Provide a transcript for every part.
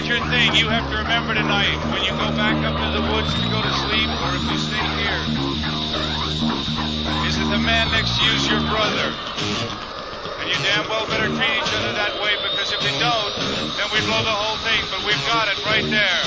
major thing you have to remember tonight when you go back up to the woods to go to sleep, or if you stay here, is that the man next to you is your brother. And you damn well better treat each other that way, because if you don't, then we blow the whole thing. But we've got it right there.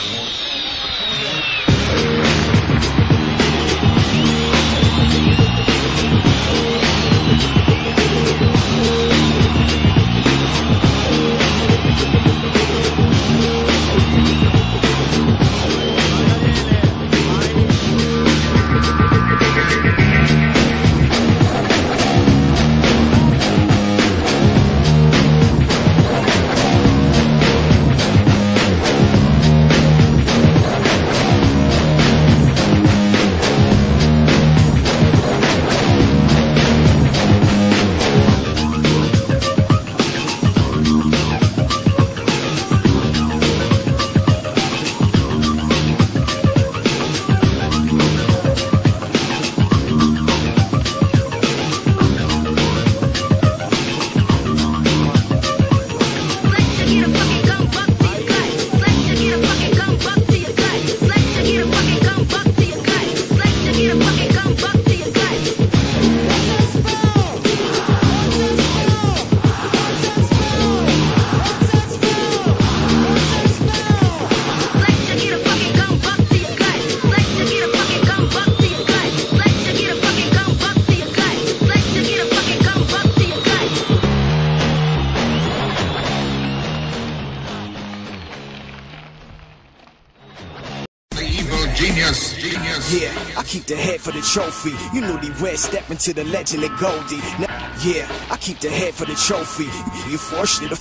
Genius. Yeah, I keep the head for the trophy. You know the red step into the legend of Goldie. Now, yeah, I keep the head for the trophy. You forced it,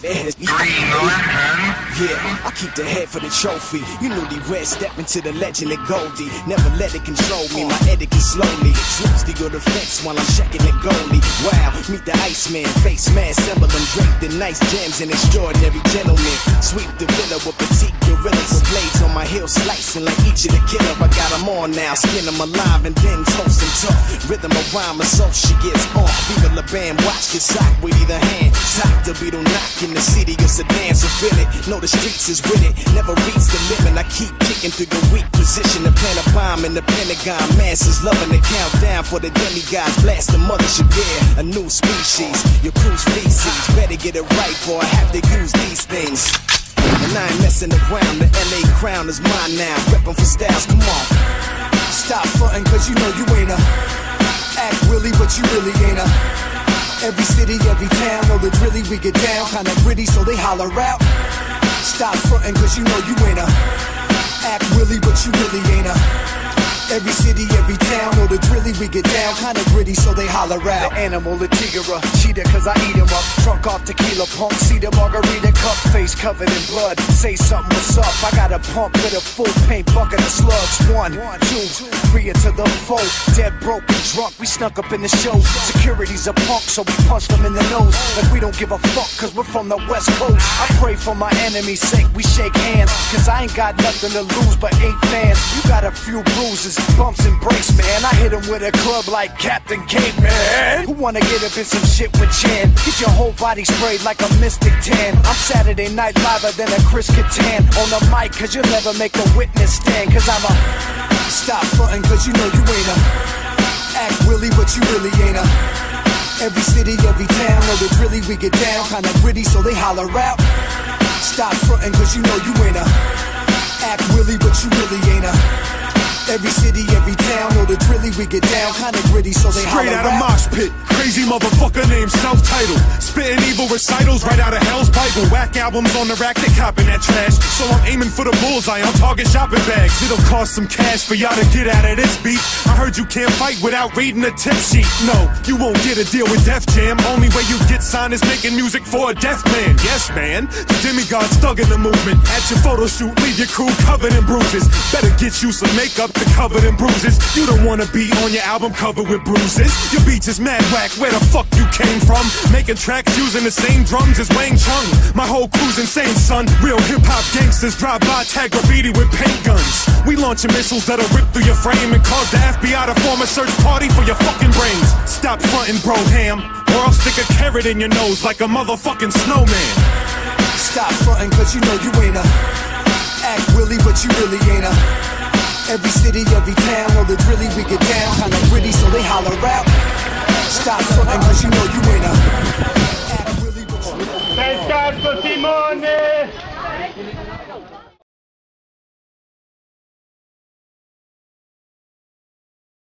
yeah, I keep the head for the trophy. You know the red step into the legend of Goldie. Never let it control me, my etiquette slowly slips to your defense while I'm checking the goalie. Wow, meet the Iceman, face mask, emblem draped in nice gems and extraordinary gentlemen. Sweep the villa with petite gorillas with blades on my heel slicing like each of the killer. I got them on now, skin them alive and then toast them tough. Rhythm of rhyme and so she gets off. Viva La Bam, watch get socked with either hand. Sock the beetle knock in the city of Sedan, so feel it. Know the streets is with it, never reach the limit. I keep kicking through your weak position and plant a bomb in the Pentagon. Masses loving the countdown for the demigods. Blast the mothership, yeah, a new species. Your crew's feces, better get it right for I have to use these things. And I ain't messing around, the LA crown is mine now. Reppin' for styles, come on. Stop frontin' cause you know you ain't a act willy but you really ain't a. Every city, every town, know the drilly we get down. Kinda gritty so they holler out. Stop frontin' cause you know you ain't a act willy but you really ain't a. Every city, every town, know the drilly we get down. Kinda gritty so they holler out. The animal, the tigre, cheetah cause I eat him up. Drunk off tequila, punk, see the margarita cup. Face covered in blood, say something, what's up? I got a pump with a full paint bucket of slugs. 1, 2, 3 into the 4. Dead broke and drunk, we snuck up in the show. Security's a punk, so we punched them in the nose. Like we don't give a fuck cause we're from the West Coast. I pray for my enemy's sake, we shake hands. Cause I ain't got nothing to lose but 8 fans. You got a few bruises, bumps and breaks, man. I hit him with a club like Captain Caveman. Who wanna get up in some shit with Chan? Get your whole body sprayed like a Mystic Tan. I'm Saturday Night Liver than a Chris Kattan. On the mic cause you'll never make a witness stand. Cause I'm a stop frontin' cause you know you ain't a act willy but you really ain't a. Every city, every town, know the drilly we get down. Kinda gritty so they holler out. Stop frontin' cause you know you ain't a act willy but you really ain't a. Every city, every town, know the drilly we get down. Kinda gritty so they straight holler out of mosh pit, crazy motherfucker named self-titled. Spitting evil recitals right out of hell's Bible. Whack albums on the rack, they copping that trash. So I'm aiming for the bullseye on Target shopping bags. It'll cost some cash for y'all to get out of this beat. I heard you can't fight without reading the tip sheet. No, you won't get a deal with Def Jam. Only way you get signed is making music for a deaf man. Yes, man, the demigods thug in the movement. At your photo shoot, leave your crew covered in bruises. Better get you some makeup to covered in bruises. You don't wanna be on your album cover with bruises. Your beats is mad whack, where the fuck you came from? Making tracks using the same drums as Wang Chung. My whole crew's insane, son. Real hip-hop gangsters drive by, tag graffiti with paint guns. We launching missiles that'll rip through your frame and cause the FBI to form a search party for your fucking brains. Stop frontin', bro, ham, or I'll stick a carrot in your nose like a motherfucking snowman. Stop frontin' cause you know you ain't a act willy but you really ain't a. Every city, every town, know the drilly we get down. Kinda gritty so they holler out. Stop frontin' cause you know you ain't a